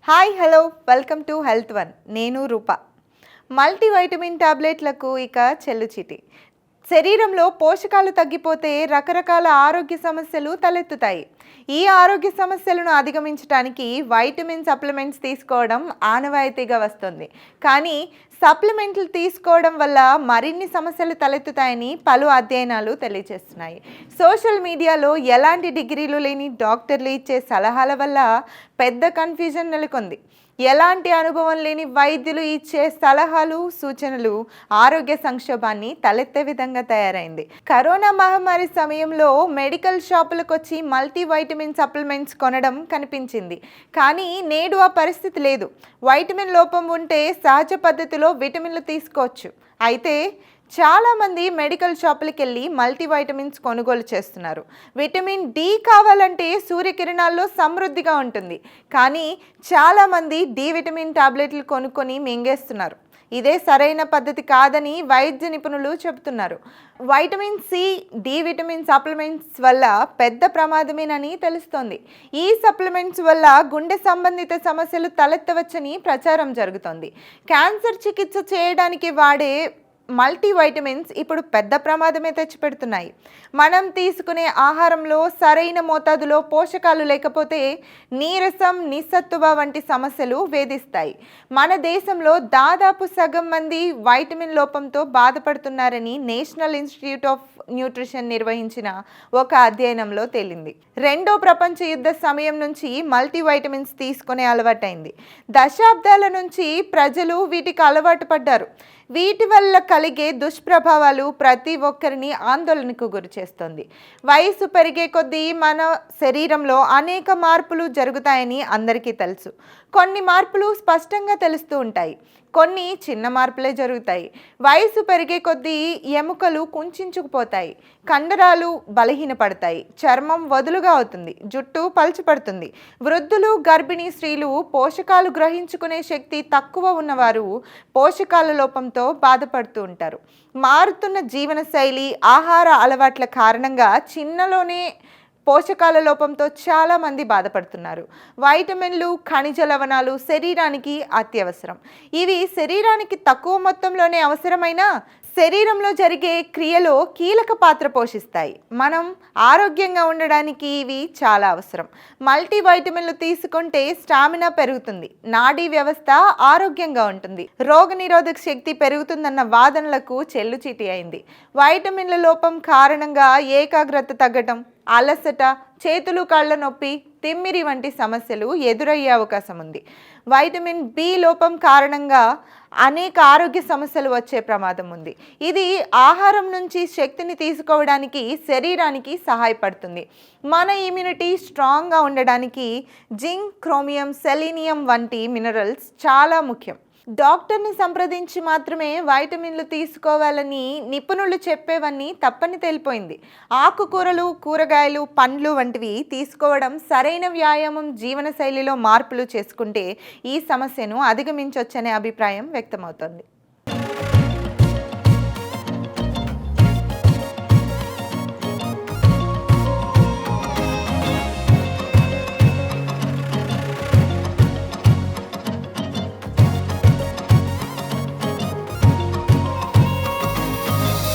Hi hello welcome to health one. నేను రూప. Multivitamin టాబ్లెట్లకు ఇక చెల్లుచిటి. శరీరంలో పోషకాలు తగ్గిపోతే రకరకాల ఆరోగ్య సమస్యలు తలెత్తుతాయి. ఈ ఆరోగ్య సమస్యలను అధిగమించడానికి వైటమిన్ సప్లిమెంట్స్ తీసుకోవడం ఆనవాయితీగా వస్తుంది. కానీ సప్లిమెంట్లు తీసుకోవడం వల్ల మరిన్ని సమస్యలు తలెత్తుతాయని పలు అధ్యయనాలు తెలియజేస్తున్నాయి. సోషల్ మీడియాలో ఎలాంటి డిగ్రీలు లేని డాక్టర్లు ఇచ్చే సలహాల వల్ల పెద్ద కన్ఫ్యూజన్ నెలకొంది. ఎలాంటి అనుభవం లేని వైద్యులు ఇచ్చే సలహాలు, సూచనలు ఆరోగ్య సంక్షోభాన్ని తలెత్తే విధంగా తయారైంది. కరోనా మహమ్మారి సమయంలో మెడికల్ షాపులకు వచ్చి మల్టీవైటమిన్ సప్లిమెంట్స్ కొనడం కనిపించింది. కానీ నేడు ఆ పరిస్థితి లేదు. వైటమిన్ లోపం ఉంటే సహజ పద్ధతిలో విటమిన్లు తీసుకోవచ్చు. అయితే చాలామంది మెడికల్ షాపులకు వెళ్ళి మల్టీవైటమిన్స్ కొనుగోలు చేస్తున్నారు. విటమిన్ డి కావాలంటే సూర్యకిరణాల్లో సమృద్ధిగా ఉంటుంది. కానీ చాలామంది డి విటమిన్ టాబ్లెట్లు కొనుక్కొని మింగేస్తున్నారు. ఇదే సరైన పద్ధతి కాదని వైద్య నిపుణులు చెబుతున్నారు. Vitamin C, D vitamin supplements వల్ల పెద్ద ప్రమాదమేనని తెలుస్తోంది. ఈ సప్లిమెంట్స్ వల్ల గుండె సంబంధిత సమస్యలు తలెత్తవచ్చని ప్రచారం జరుగుతోంది. క్యాన్సర్ చికిత్స చేయడానికి వాడే మల్టీవైటమిన్స్ ఇప్పుడు పెద్ద ప్రమాదమే తెచ్చిపెడుతున్నాయి. మనం తీసుకునే ఆహారంలో సరైన మోతాదులో పోషకాలు లేకపోతే నీరసం, నిస్సత్తువ వంటి సమస్యలు వేధిస్తాయి. మన దేశంలో దాదాపు సగం మంది వైటమిన్ లోపంతో బాధపడుతున్నారని నేషనల్ ఇన్స్టిట్యూట్ ఆఫ్ న్యూట్రిషన్ నిర్వహించిన ఒక అధ్యయనంలో తేలింది. రెండో ప్రపంచ యుద్ధ సమయం నుంచి మల్టీవైటమిన్స్ తీసుకునే అలవాటైంది. దశాబ్దాల నుంచి ప్రజలు వీటికి అలవాటు పడ్డారు. వీటి వల్ల కలిగే దుష్ప్రభావాలు ప్రతి ఒక్కరిని ఆందోళనకు గురి చేస్తుంది. వయసు పెరిగే కొద్దీ మన శరీరంలో అనేక మార్పులు జరుగుతాయని అందరికీ తెలుసు. కొన్ని మార్పులు స్పష్టంగా తెలుస్తూ ఉంటాయి, కొన్ని చిన్న మార్పులే జరుగుతాయి. వయసు పెరిగే కొద్దీ ఎముకలు కుంచుకుపోతాయి, కండరాలు బలహీనపడతాయి, చర్మం వదులుగా అవుతుంది, జుట్టు పలుచపడుతుంది. వృద్ధులు, గర్భిణీ స్త్రీలు, పోషకాలు గ్రహించుకునే శక్తి తక్కువ ఉన్నవారు పోషకాల లోపంతో బాధపడుతూ ఉంటారు. మారుతున్న జీవనశైలి, ఆహార అలవాట్ల కారణంగా చిన్నలోనే పోషకాల లోపంతో చాలామంది బాధపడుతున్నారు. వైటమిన్లు, ఖనిజ లవణాలు శరీరానికి అత్యవసరం. ఇవి శరీరానికి తక్కువ మొత్తంలోనే అవసరమైనా శరీరంలో జరిగే క్రియలో కీలక పాత్ర పోషిస్తాయి. మనం ఆరోగ్యంగా ఉండడానికి ఇవి చాలా అవసరం. మల్టీవైటమిన్లు తీసుకుంటే స్టామినా పెరుగుతుంది, నాడీ వ్యవస్థ ఆరోగ్యంగా ఉంటుంది, రోగనిరోధక శక్తి పెరుగుతుందన్న వాదనలకు చెల్లుచీటి అయింది. వైటమిన్ల లోపం కారణంగా ఏకాగ్రత తగ్గటం, అలసట, చేతులు కాళ్ళ నొప్పి, తిమ్మిరి వంటి సమస్యలు ఎదురయ్యే అవకాశం ఉంది. వైటమిన్ బి లోపం కారణంగా అనేక ఆరోగ్య సమస్యలు వచ్చే ప్రమాదం ఉంది. ఇది ఆహారం నుంచి శక్తిని తీసుకోవడానికి శరీరానికి సహాయపడుతుంది. మన ఇమ్యూనిటీ స్ట్రాంగ్గా ఉండడానికి జింక్, క్రోమియం, సెలీనియం వంటి మినరల్స్ చాలా ముఖ్యం. డాక్టర్ని సంప్రదించి మాత్రమే వైటమిన్లు తీసుకోవాలని నిపుణులు చెప్పేవన్నీ తప్పని తేలిపోయింది. ఆకుకూరలు, కూరగాయలు, పండ్లు వంటివి తీసుకోవడం, సరైన వ్యాయామం, జీవనశైలిలో మార్పులు చేసుకుంటే ఈ సమస్యను అధిగమించవచ్చనే అభిప్రాయం వ్యక్తమవుతోంది.